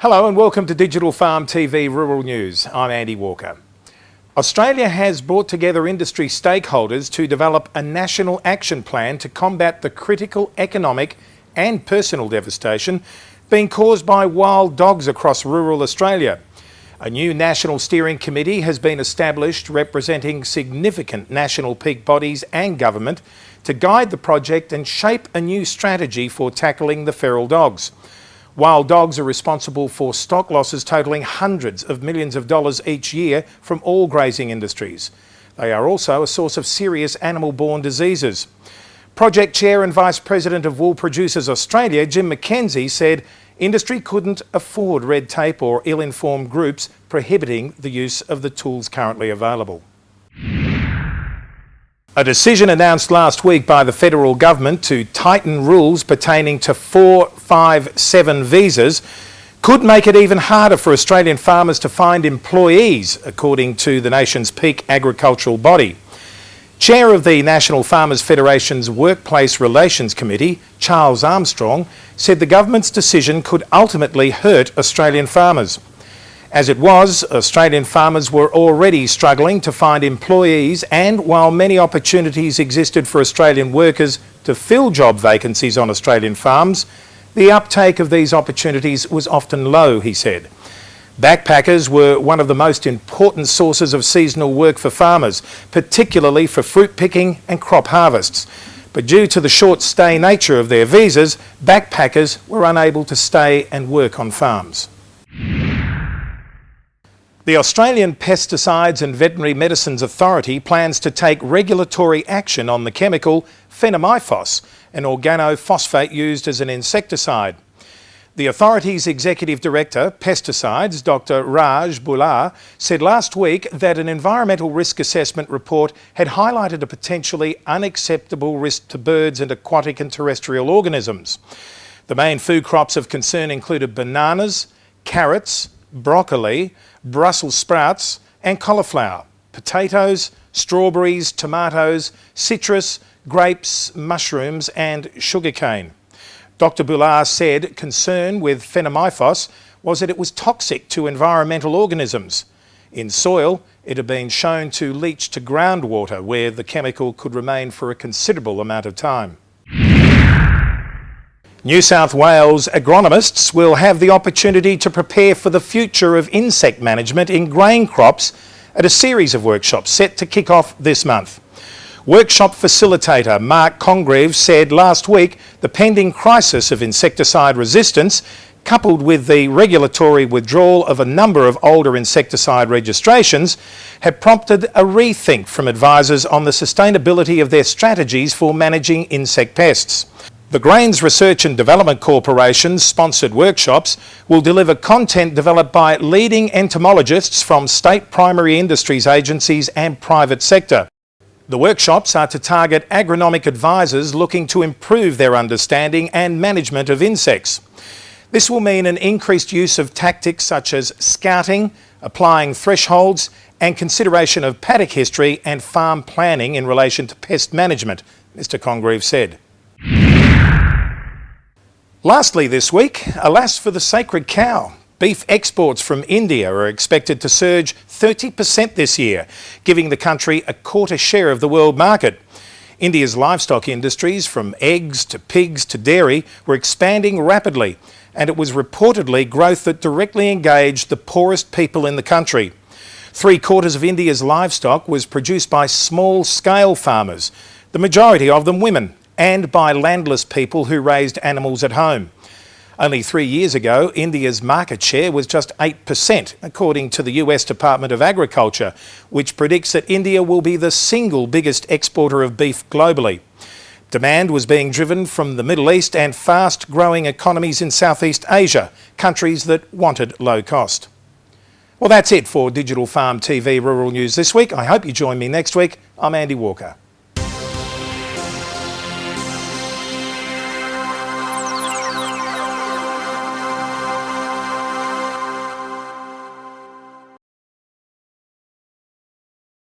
Hello and welcome to Digital Farm TV Rural News. I'm Andy Walker. Australia has brought together industry stakeholders to develop a national action plan to combat the critical economic and personal devastation being caused by wild dogs across rural Australia. A new national steering committee has been established representing significant national peak bodies and government to guide the project and shape a new strategy for tackling the feral dogs. Wild dogs are responsible for stock losses totalling hundreds of millions of dollars each year from all grazing industries. They are also a source of serious animal-borne diseases. Project Chair and Vice President of Wool Producers Australia, Jim McKenzie, said industry couldn't afford red tape or ill-informed groups prohibiting the use of the tools currently available. A decision announced last week by the federal government to tighten rules pertaining to 457 visas could make it even harder for Australian farmers to find employees, according to the nation's peak agricultural body. Chair of the National Farmers Federation's Workplace Relations Committee, Charles Armstrong, said the government's decision could ultimately hurt Australian farmers. As it was, Australian farmers were already struggling to find employees, and while many opportunities existed for Australian workers to fill job vacancies on Australian farms, the uptake of these opportunities was often low, he said. Backpackers were one of the most important sources of seasonal work for farmers, particularly for fruit picking and crop harvests. But due to the short stay nature of their visas, backpackers were unable to stay and work on farms. The Australian Pesticides and Veterinary Medicines Authority plans to take regulatory action on the chemical phenamyphos, an organophosphate used as an insecticide. The authority's Executive Director, Pesticides, Dr. Raj Bhullar, said last week that an environmental risk assessment report had highlighted a potentially unacceptable risk to birds and aquatic and terrestrial organisms. The main food crops of concern included bananas, carrots, broccoli, Brussels sprouts and cauliflower, potatoes, strawberries, tomatoes, citrus, grapes, mushrooms and sugarcane. Dr. Bhullar said concern with phenamyphos was that it was toxic to environmental organisms. In soil, it had been shown to leach to groundwater where the chemical could remain for a considerable amount of time. New South Wales agronomists will have the opportunity to prepare for the future of insect management in grain crops at a series of workshops set to kick off this month. Workshop facilitator Mark Congreve said last week the pending crisis of insecticide resistance, coupled with the regulatory withdrawal of a number of older insecticide registrations, had prompted a rethink from advisors on the sustainability of their strategies for managing insect pests. The Grains Research and Development Corporation's sponsored workshops will deliver content developed by leading entomologists from state primary industries agencies and private sector. The workshops are to target agronomic advisors looking to improve their understanding and management of insects. This will mean an increased use of tactics such as scouting, applying thresholds, and consideration of paddock history and farm planning in relation to pest management, Mr. Congreve said. Lastly this week, alas for the sacred cow. Beef exports from India are expected to surge 30% this year, giving the country a quarter share of the world market. India's livestock industries, from eggs to pigs to dairy, were expanding rapidly, and it was reportedly growth that directly engaged the poorest people in the country. 3/4 of India's livestock was produced by small-scale farmers, the majority of them women, and by landless people who raised animals at home. Only 3 years ago, India's market share was just 8%, according to the US Department of Agriculture, which predicts that India will be the single biggest exporter of beef globally. Demand was being driven from the Middle East and fast-growing economies in Southeast Asia, countries that wanted low cost. Well, that's it for Digital Farm TV Rural News this week. I hope you join me next week. I'm Andy Walker.